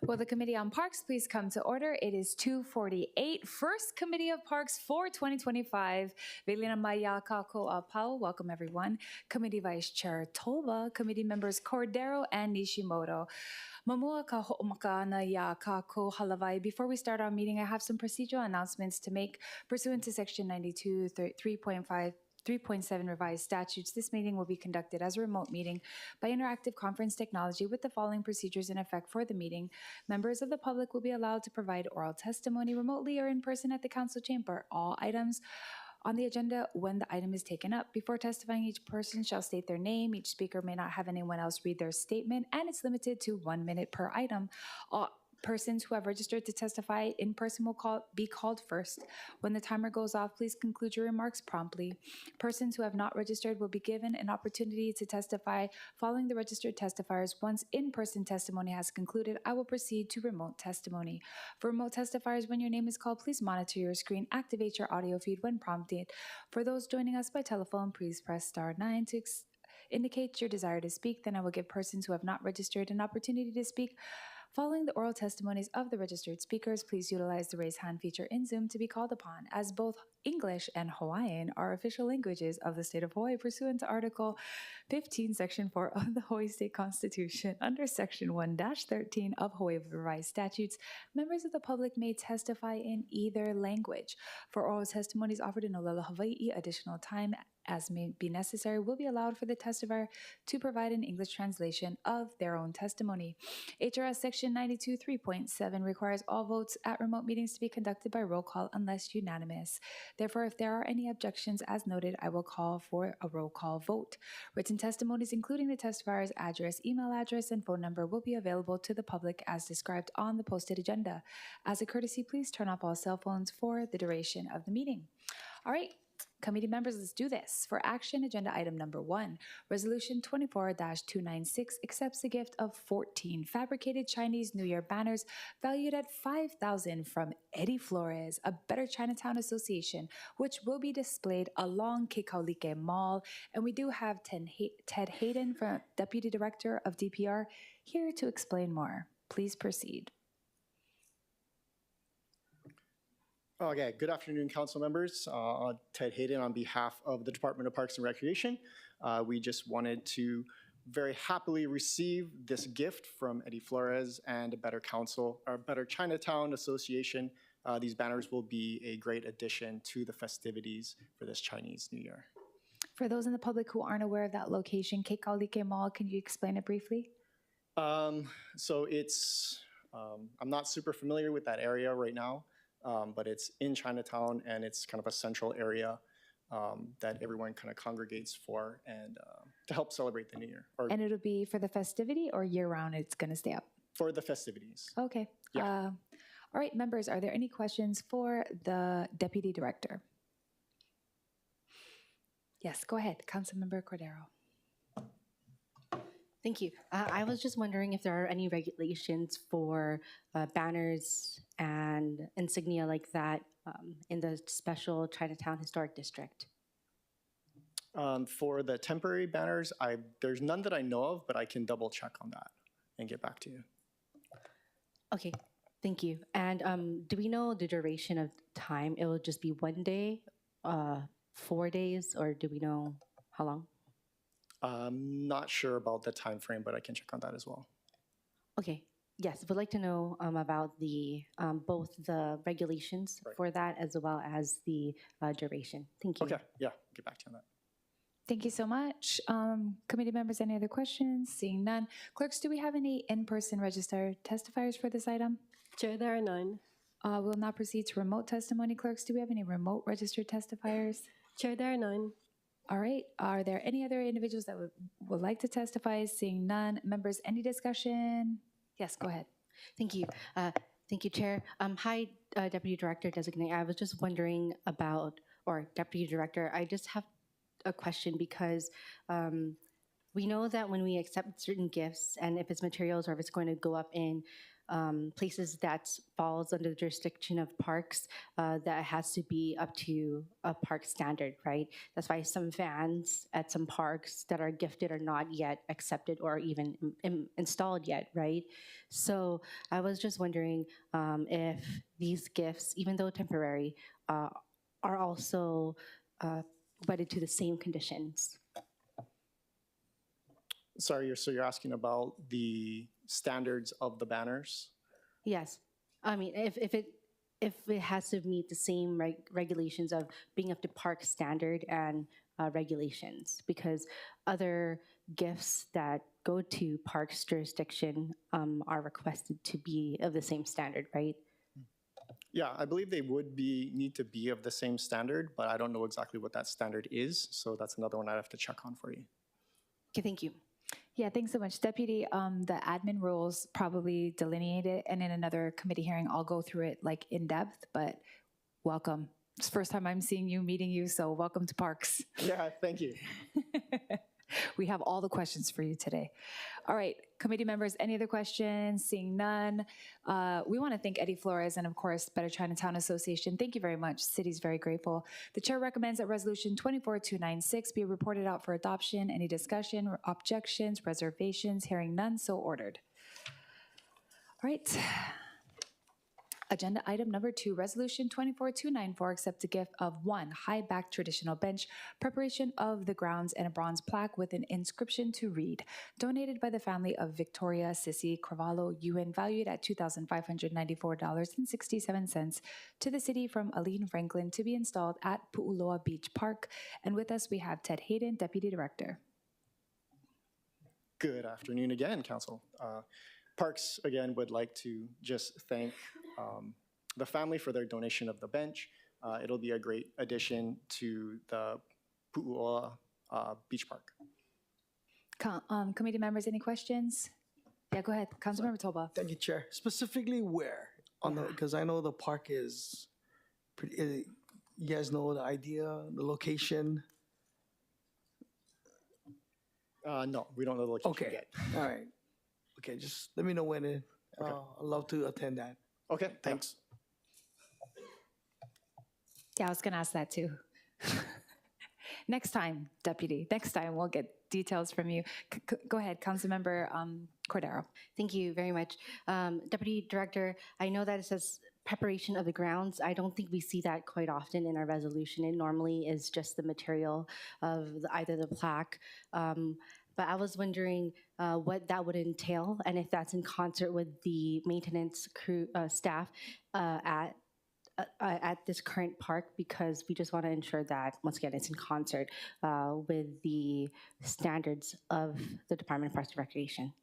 Will the Committee on Parks please come to order? It is 2:48. First Committee of Parks for 2025. Velina Maya Kako Apau, welcome everyone. Committee Vice Chair Toba, Committee Members Cordero and Nishimoto. Mamua ka ho'omaka na ya kako halavai. Before we start our meeting, I have some procedural announcements to make pursuant to Section 92, 3.5, 3.7 revised statutes. This meeting will be conducted as a remote meeting by interactive conference technology with the following procedures in effect for the meeting. Members of the public will be allowed to provide oral testimony remotely or in person at the council chamber. All items on the agenda when the item is taken up. Before testifying, each person shall state their name. Each speaker may not have anyone else read their statement, and it's limited to 1 minute per item. All persons who have registered to testify in person will be called first. When the timer goes off, please conclude your remarks promptly. Persons who have not registered will be given an opportunity to testify following the registered testifiers. Once in-person testimony has concluded, I will proceed to remote testimony. For remote testifiers, when your name is called, please monitor your screen, activate your audio feed when prompted. For those joining us by telephone, please press *9 to indicate your desire to speak. Then I will give persons who have not registered an opportunity to speak. Following the oral testimonies of the registered speakers, please utilize the raise hand feature in Zoom to be called upon. As both English and Hawaiian are official languages of the state of Hawaii pursuant to Article 15, Section 4 of the Hawaii State Constitution, under Section 1-13 of Hawaii Revised Statutes, members of the public may testify in either language. For oral testimonies offered in Olelo, Hawaii, additional time as may be necessary will be allowed for the testifier to provide an English translation of their own testimony. HRS Section 92 3.7 requires all votes at remote meetings to be conducted by roll call unless unanimous. Therefore, if there are any objections as noted, I will call for a roll call vote. Written testimonies, including the testifier's address, email address, and phone number, will be available to the public as described on the posted agenda. As a courtesy, please turn off all cell phones for the duration of the meeting. All right. Committee members, let's do this. For action, agenda item number 1, Resolution 24-296 accepts the gift of 14 fabricated Chinese New Year banners valued at $5,000 from Eddie Flores, a Better Chinatown Association, which will be displayed along Kekaulike Mall. And we do have Ted Hayden, from Deputy Director of DPR, here to explain more. Please proceed. Okay, good afternoon, council members. Ted Hayden on behalf of the Department of Parks and Recreation. We just wanted to very happily receive this gift from Eddie Flores and a Better Chinatown Association. These banners will be a great addition to the festivities for this Chinese New Year. For those in the public who aren't aware of that location, Kekaulike Mall, can you explain it briefly? So it's, I'm not super familiar with that area right now. But it's in Chinatown, and it's kind of a central area that everyone kind of congregates for and to help celebrate the New Year. And it'll be for the festivity or year-round it's going to stay up? For the festivities. Okay. Yeah. All right, members, are there any questions for the Deputy Director? Yes, go ahead. Councilmember Cordero. Thank you. I was just wondering if there are any regulations for banners and insignia like that in the special Chinatown Historic District. For the temporary banners, there's none that I know of, but I can double check on that and get back to you. Okay, thank you. And do we know the duration of time? It will just be 1 day, 4 days, or do we know how long? I'm not sure about the time frame, but I can check on that as well. Okay. Yes, would like to know about the both the regulations for that as well as the duration. Thank you. Okay. Yeah, get back to you on that. Thank you so much. Committee members, any other questions? Seeing none. Clerks, do we have any in-person registered testifiers for this item? Chair, there are none. We'll now proceed to remote testimony. Clerks, do we have any remote registered testifiers? Chair, there are none. All right. Are there any other individuals that would like to testify? Seeing none. Members, any discussion? Yes, go ahead. Thank you. Thank you, Chair. Hi, Deputy Director Designate. I was just wondering about, or Deputy Director, I just have a question because we know that when we accept certain gifts, and if it's materials or if it's going to go up in places that falls under the jurisdiction of parks, that has to be up to a park standard, right? That's why some vans at some parks that are gifted are not yet accepted or even installed yet, right? So I was just wondering if these gifts, even though temporary, are also wedded to the same conditions. Sorry, so you're asking about the standards of the banners? Yes, I mean if it has to meet the same regulations of being up to park standard and regulations, because other gifts that go to parks jurisdiction are requested to be of the same standard, right? Yeah, I believe they would need to be of the same standard, but I don't know exactly what that standard is, so that's another one I'd have to check on for you. Okay, thank you. Yeah, thanks so much, Deputy. The admin rules probably delineate it, and in another committee hearing, I'll go through it like in depth. But welcome. It's the first time I'm seeing you, meeting you, so welcome to Parks. Yeah, thank you. We have all the questions for you today. All right, committee members, any other questions? Seeing none. We want to thank Eddie Flores and, of course, Better Chinatown Association. Thank you very much. City's very grateful. The chair recommends that Resolution 24296 be reported out for adoption. Any discussion, objections, reservations? Hearing none, so ordered. All right. Agenda item number 2, Resolution 24294, accepts a gift of 1 high-back traditional bench, preparation of the grounds, and a bronze plaque with an inscription to read, donated by the family of Victoria Sissy Carvalho Ewan, valued at $2,594.67 to the city from Aline Franklin, to be installed at Pu'uloa Beach Park. And with us, we have Ted Hayden, Deputy Director. Good afternoon again, Council. Parks, again, would like to just thank the family for their donation of the bench. It'll be a great addition to the Pu'uloa Beach Park. Committee members, any questions? Yeah, go ahead. Councilmember Toba. Thank you, Chair. Specifically where? Because I know the park is pretty, you guys know the idea, the location? No, we don't know the location Okay, yet. all right. Okay, just let me know when it, I'd love to attend that. Okay, thanks. Yeah, I was going to ask that too. Next time, Deputy. Next time, we'll get details from you. Go ahead, Councilmember Cordero. Thank you very much. Deputy Director, I know that it says preparation of the grounds. I don't think we see that quite often in our resolution. It normally is just the material of either the plaque. But I was wondering what that would entail, and if that's in concert with the maintenance crew staff at this current park, because we just want to ensure that, once again, it's in concert with the standards of the Department of Parks and Recreation.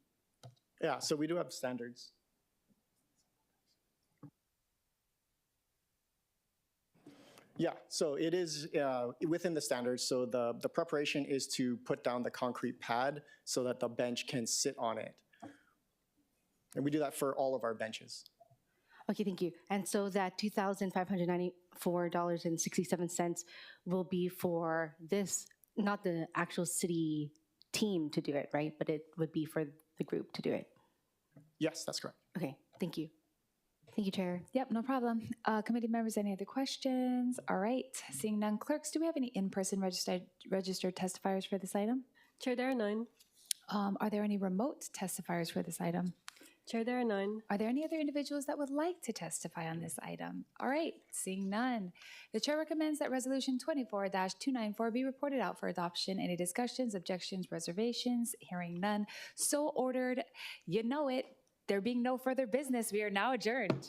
Yeah, so we do have standards. Yeah, so it is within the standards. So the preparation is to put down the concrete pad so that the bench can sit on it. And we do that for all of our benches. Okay, thank you. And so that $2,594.67 will be for this, not the actual city team to do it, right? But it would be for the group to do it. Yes, that's correct. Okay, thank you. Thank you, Chair. Yep, no problem. Committee members, any other questions? All right, seeing none. Clerks, do we have any in-person registered testifiers for this item? Chair, there are none. Are there any remote testifiers for this item? Chair, there are none. Are there any other individuals that would like to testify on this item? All right, seeing none. The chair recommends that Resolution 24-294 be reported out for adoption. Any discussions, objections, reservations? Hearing none. So ordered. You know it. There being no further business, we are now adjourned.